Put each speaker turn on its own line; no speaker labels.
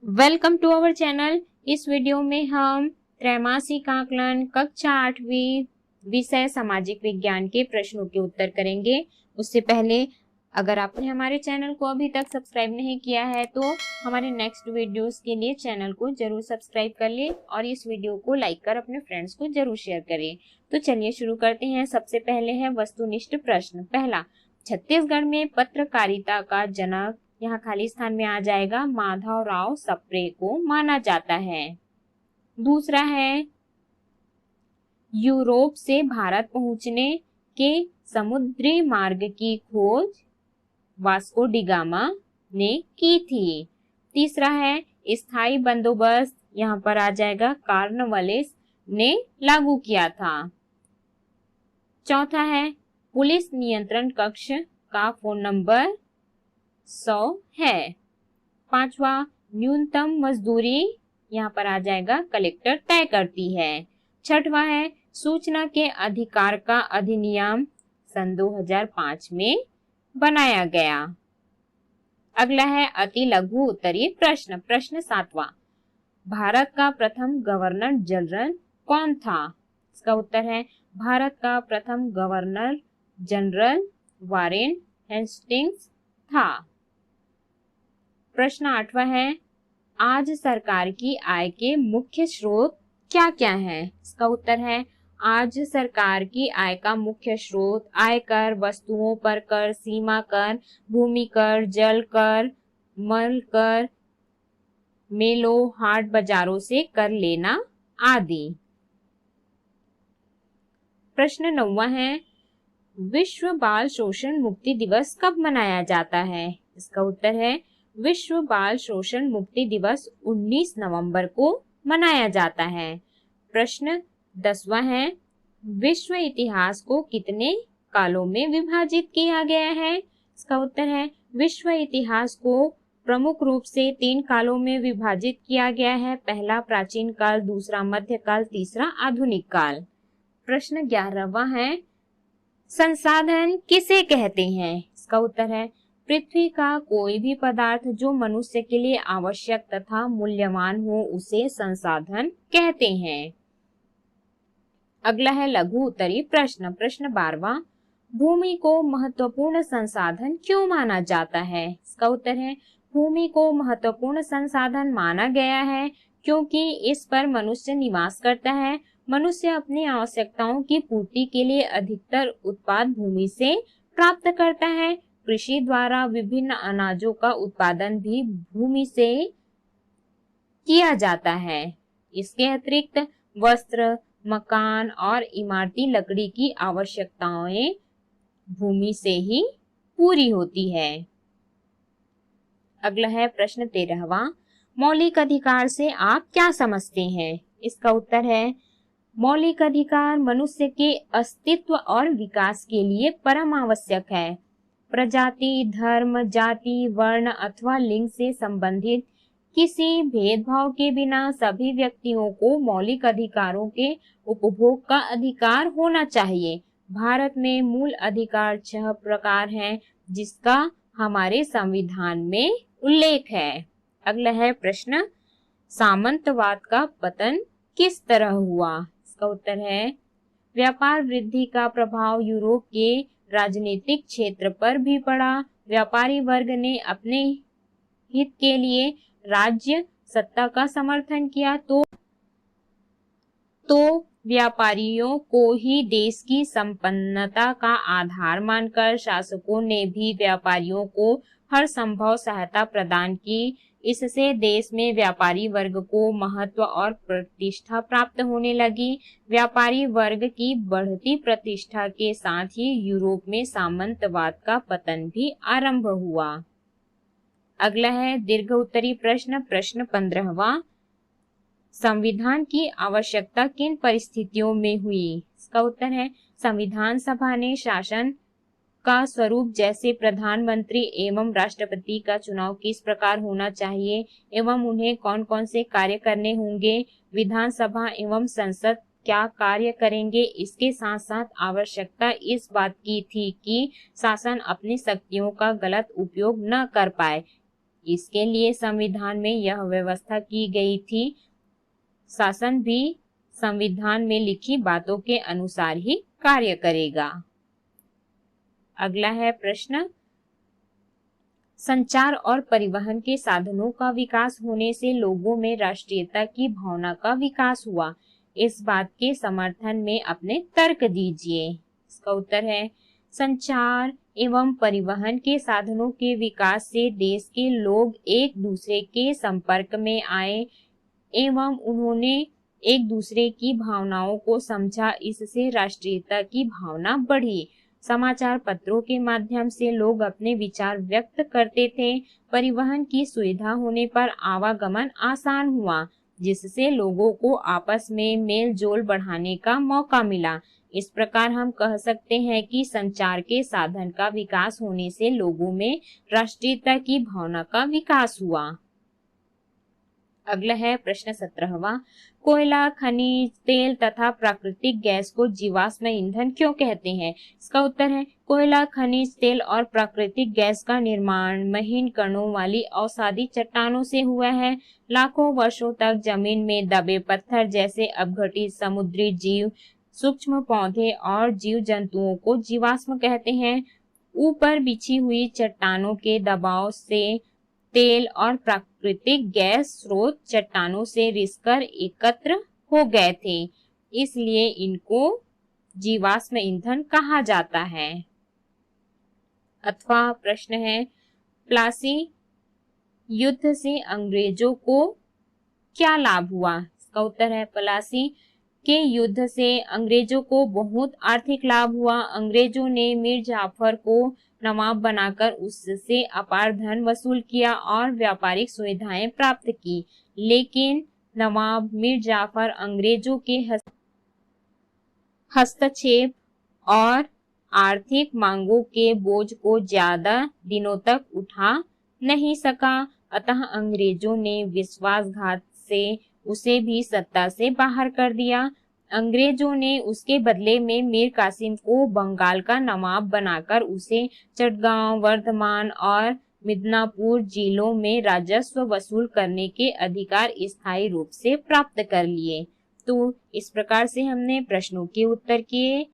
Welcome to our channel. इस video में हम त्रैमासिक आकलन कक्षा 8वीं विषय सामाजिक विज्ञान के प्रश्नों के उत्तर करेंगे। उससे पहले अगर आपने हमारे चैनल को अभी तक सब्सक्राइब नहीं किया है तो हमारे नेक्स्ट वीडियोस के लिए चैनल को जरूर सब्सक्राइब कर ले और इस वीडियो को लाइक कर अपने फ्रेंड्स को जरूर शेयर करें। तो चलिए शुरू करते हैं। सबसे पहले है वस्तुनिष्ठ प्रश्न। पहला, छत्तीसगढ़ में पत्रकारिता का जनक, यहाँ खाली स्थान में आ जाएगा, माधवराव सप्रे को माना जाता है। दूसरा है, यूरोप से भारत पहुंचने के समुद्री मार्ग की खोज वास्को डी गामा ने की थी। तीसरा है, स्थायी बंदोबस्त, यहाँ पर आ जाएगा, कॉर्नवालिस ने लागू किया था। चौथा है, पुलिस नियंत्रण कक्ष का फोन नंबर 100 है। पांचवा, न्यूनतम मजदूरी, यहाँ पर आ जाएगा, कलेक्टर तय करती है। छठवा है, सूचना के अधिकार का अधिनियम सन 2005 में बनाया गया। अगला है अति लघु उत्तरीय प्रश्न। प्रश्न 7वां, भारत का प्रथम गवर्नर जनरल कौन था? इसका उत्तर है, भारत का प्रथम गवर्नर जनरल वारेन हेस्टिंग्स था। प्रश्न 8वां है, आज सरकार की आय के मुख्य स्रोत क्या क्या है? इसका उत्तर है, आज सरकार की आय का मुख्य स्रोत आयकर, वस्तुओं पर कर, सीमा कर, भूमि कर, जल कर, मल कर, मेलों, हाट बाजारों से कर लेना आदि। प्रश्न 9वां है, विश्व बाल शोषण मुक्ति दिवस कब मनाया जाता है? इसका उत्तर है, विश्व बाल शोषण मुक्ति दिवस 19 नवंबर को मनाया जाता है। प्रश्न 10वां है, विश्व इतिहास को कितने कालों में विभाजित किया गया है? इसका उत्तर है, विश्व इतिहास को प्रमुख रूप से 3 कालों में विभाजित किया गया है। पहला प्राचीन काल, दूसरा मध्यकाल, तीसरा आधुनिक काल। प्रश्न 11वां है, संसाधन किसे कहते हैं? इसका उत्तर है, पृथ्वी का कोई भी पदार्थ जो मनुष्य के लिए आवश्यक तथा मूल्यवान हो उसे संसाधन कहते हैं। अगला है लघु उत्तरीय प्रश्न। प्रश्न 12वां, भूमि को महत्वपूर्ण संसाधन क्यों माना जाता है? इसका उत्तर है, भूमि को महत्वपूर्ण संसाधन माना गया है क्योंकि इस पर मनुष्य निवास करता है। मनुष्य अपनी आवश्यकताओं की पूर्ति के लिए अधिकतर उत्पाद भूमि से प्राप्त करता है। कृषि द्वारा विभिन्न अनाजों का उत्पादन भी भूमि से किया जाता है। इसके अतिरिक्त वस्त्र, मकान और इमारती लकड़ी की आवश्यकताएं भूमि से ही पूरी होती है। अगला है प्रश्न 13वां, मौलिक अधिकार से आप क्या समझते हैं? इसका उत्तर है, मौलिक अधिकार मनुष्य के अस्तित्व और विकास के लिए परम आवश्यक है। प्रजाति, धर्म, जाति, वर्ण अथवा लिंग से संबंधित किसी भेदभाव के बिना सभी व्यक्तियों को मौलिक अधिकारों के उपभोग का अधिकार होना चाहिए। भारत में मूल अधिकार 6 प्रकार हैं जिसका हमारे संविधान में उल्लेख है। अगला है प्रश्न, सामंतवाद का पतन किस तरह हुआ? इसका उत्तर है, व्यापार वृद्धि का प्रभाव यूरोप के राजनीतिक क्षेत्र पर भी पड़ा। व्यापारी वर्ग ने अपने हित के लिए राज्य सत्ता का समर्थन किया तो व्यापारियों को ही देश की संपन्नता का आधार मानकर शासकों ने भी व्यापारियों को हर संभव सहायता प्रदान की। इससे देश में व्यापारी वर्ग को महत्व और प्रतिष्ठा प्राप्त होने लगी। व्यापारी वर्ग की बढ़ती प्रतिष्ठा के साथ ही यूरोप में सामंतवाद का पतन भी आरंभ हुआ। अगला है दीर्घ उत्तरीय प्रश्न। प्रश्न 15वां, संविधान की आवश्यकता किन परिस्थितियों में हुई? इसका उत्तर है, संविधान सभा ने शासन का स्वरूप जैसे प्रधानमंत्री एवं राष्ट्रपति का चुनाव किस प्रकार होना चाहिए एवं उन्हें कौन कौन से कार्य करने होंगे, विधानसभा एवं संसद क्या कार्य करेंगे, इसके साथ साथ आवश्यकता इस बात की थी कि शासन अपनी शक्तियों का गलत उपयोग न कर पाए। इसके लिए संविधान में यह व्यवस्था की गई थी, शासन भी संविधान में लिखी बातों के अनुसार ही कार्य करेगा। अगला है प्रश्न, संचार और परिवहन के साधनों का विकास होने से लोगों में राष्ट्रीयता की भावना का विकास हुआ। इस बात के समर्थन में अपने तर्क दीजिए। इसका उत्तर है, संचार एवं परिवहन के साधनों के विकास से देश के लोग एक दूसरे के संपर्क में आए एवं उन्होंने एक दूसरे की भावनाओं को समझा, इससे राष्ट्रीयता की भावना बढ़ी। समाचार पत्रों के माध्यम से लोग अपने विचार व्यक्त करते थे। परिवहन की सुविधा होने पर आवागमन आसान हुआ, जिससे लोगों को आपस में मेल जोल बढ़ाने का मौका मिला। इस प्रकार हम कह सकते हैं कि संचार के साधन का विकास होने से लोगों में राष्ट्रीयता की भावना का विकास हुआ। अगला है प्रश्न 17वां, कोयला, खनिज तेल तथा प्राकृतिक गैस को जीवाश्म ईंधन क्यों कहते हैं? इसका उत्तर है, कोयला, खनिज तेल और प्राकृतिक गैस का निर्माण महीन कणों वाली अवसादी चट्टानों से हुआ है। लाखों वर्षों तक जमीन में दबे पत्थर जैसे अपघटित समुद्री जीव, सूक्ष्म पौधे और जीव जंतुओं को जीवाश्म कहते हैं। ऊपर बिछी हुई चट्टानों के दबाव से तेल और प्राकृतिक गैस स्रोत चट्टानों से रिसकर एकत्र हो गए थे, इसलिए इनको जीवाश्म ईंधन कहा जाता है। अथवा प्रश्न है, प्लासी युद्ध से अंग्रेजों को क्या लाभ हुआ? इसका उत्तर है, प्लासी के युद्ध से अंग्रेजों को बहुत आर्थिक लाभ हुआ। अंग्रेजों ने मीर जाफर को नवाब बनाकर उससे अपार धन वसूल किया और व्यापारिक सुविधाएं प्राप्त की, लेकिन नवाब मीर जाफर अंग्रेजों के हस्तक्षेप और आर्थिक मांगों के बोझ को ज्यादा दिनों तक उठा नहीं सका, अतः अंग्रेजों ने विश्वासघात से उसे भी सत्ता से बाहर कर दिया। अंग्रेजों ने उसके बदले में मीर कासिम को बंगाल का नवाब बनाकर उसे चटगांव, वर्धमान और मिदनापुर जिलों में राजस्व वसूल करने के अधिकार स्थायी रूप से प्राप्त कर लिए। तो इस प्रकार से हमने प्रश्नों के उत्तर किए।